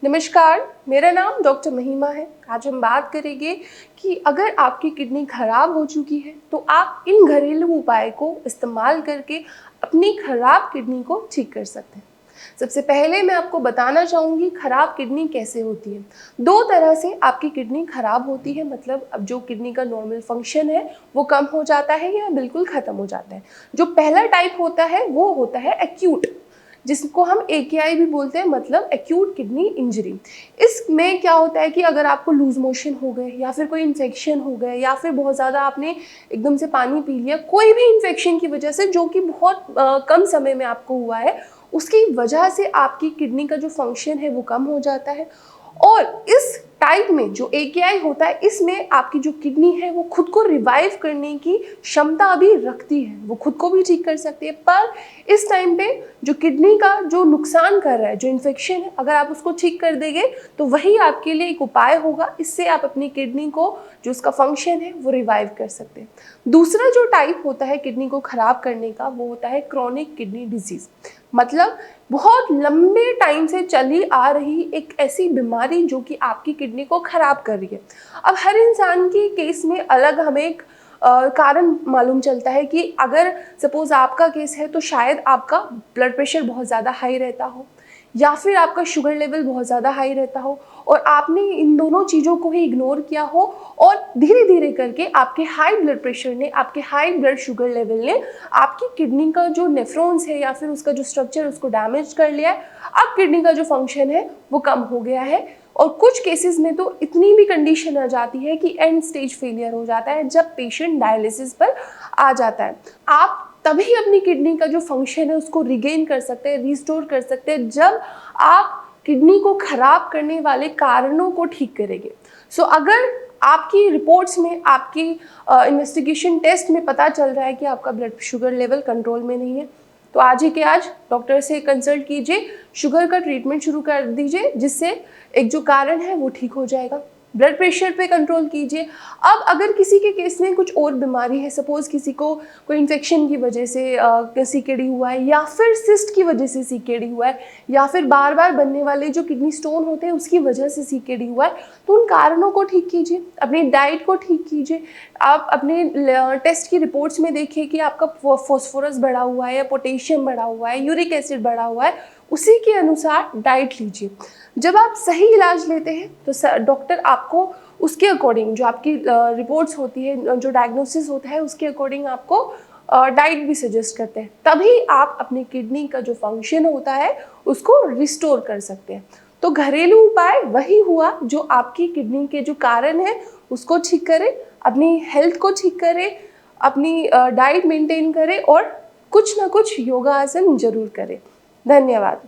नमस्कार, मेरा नाम डॉक्टर महिमा है। आज हम बात करेंगे कि अगर आपकी किडनी खराब हो चुकी है तो आप इन घरेलू उपाय को इस्तेमाल करके अपनी खराब किडनी को ठीक कर सकते हैं। सबसे पहले मैं आपको बताना चाहूँगी खराब किडनी कैसे होती है। दो तरह से आपकी किडनी खराब होती है, मतलब अब जो किडनी का नॉर्मल फंक्शन है वो कम हो जाता है या बिल्कुल ख़त्म हो जाता है। जो पहला टाइप होता है वो होता है एक्यूट, जिसको हम AKI भी बोलते हैं, मतलब एक्यूट किडनी इंजरी। इसमें क्या होता है कि अगर आपको लूज मोशन हो गए या फिर कोई इन्फेक्शन हो गए या फिर बहुत ज़्यादा आपने एकदम से पानी पी लिया, कोई भी इन्फेक्शन की वजह से जो कि बहुत कम समय में आपको हुआ है, उसकी वजह से आपकी किडनी का जो फंक्शन है वो कम हो जाता है। और इस टाइप में जो AKI होता है, इसमें आपकी जो किडनी है वो खुद को रिवाइव करने की क्षमता अभी रखती है, वो खुद को भी ठीक कर सकती है। पर इस टाइम पे जो किडनी का जो नुकसान कर रहा है, जो इन्फेक्शन है, अगर आप उसको ठीक कर देंगे तो वही आपके लिए एक उपाय होगा। इससे आप अपनी किडनी को, जो उसका फंक्शन है, वो रिवाइव कर सकते हैं। दूसरा जो टाइप होता है किडनी को खराब करने का, वो होता है क्रॉनिक किडनी डिजीज, मतलब बहुत लंबे टाइम से चली आ रही एक ऐसी बीमारी जो कि आपकी किडनी को खराब कर रही है। अब हर इंसान की केस में अलग हमें एक कारण मालूम चलता है कि अगर सपोज आपका केस है तो शायद आपका ब्लड प्रेशर बहुत ज़्यादा हाई रहता हो या फिर आपका शुगर लेवल बहुत ज़्यादा हाई रहता हो और आपने इन दोनों चीज़ों को ही इग्नोर किया हो और धीरे धीरे करके आपके हाई ब्लड प्रेशर ने, आपके हाई ब्लड शुगर लेवल ने आपकी किडनी का जो नेफ्रॉन्स है या फिर उसका जो स्ट्रक्चर है उसको डैमेज कर लिया है। अब किडनी का जो फंक्शन है वो कम हो गया है और कुछ केसेस में तो इतनी भी कंडीशन आ जाती है कि एंड स्टेज फेलियर हो जाता है, जब पेशेंट डायलिसिस पर आ जाता है। आप तभी अपनी किडनी का जो फंक्शन है उसको रिगेन कर सकते हैं, रिस्टोर कर सकते हैं, जब आप किडनी को खराब करने वाले कारणों को ठीक करेंगे। सो अगर आपकी रिपोर्ट्स में, आपकी इन्वेस्टिगेशन टेस्ट में पता चल रहा है कि आपका ब्लड शुगर लेवल कंट्रोल में नहीं है, तो आज ही के आज डॉक्टर से कंसल्ट कीजिए, शुगर का ट्रीटमेंट शुरू कर दीजिए, जिससे एक जो कारण है वो ठीक हो जाएगा। ब्लड प्रेशर पे कंट्रोल कीजिए। अब अगर किसी के केस में कुछ और बीमारी है, सपोज किसी को कोई इन्फेक्शन की वजह से सीकेडी हुआ है या फिर सिस्ट की वजह से सीकेडी हुआ है या फिर बार बार बनने वाले जो किडनी स्टोन होते हैं उसकी वजह से सीकेडी हुआ है, तो उन कारणों को ठीक कीजिए, अपनी डाइट को ठीक कीजिए। आप अपने टेस्ट की रिपोर्ट्स में देखिए कि आपका फॉस्फोरस बढ़ा हुआ है या पोटेशियम बढ़ा हुआ है, यूरिक एसिड बढ़ा हुआ है, उसी के अनुसार डाइट लीजिए। जब आप सही इलाज लेते हैं तो डॉक्टर आपको उसके अकॉर्डिंग, जो आपकी रिपोर्ट्स होती है, जो डायग्नोसिस होता है, उसके अकॉर्डिंग आपको डाइट भी सजेस्ट करते हैं। तभी आप अपनी किडनी का जो फंक्शन होता है उसको रिस्टोर कर सकते हैं। तो घरेलू उपाय वही हुआ जो आपकी किडनी के जो कारण है उसको ठीक करे, अपनी हेल्थ को ठीक करे, अपनी डाइट मेंटेन करे और कुछ ना कुछ योगासन जरूर करें। धन्यवाद।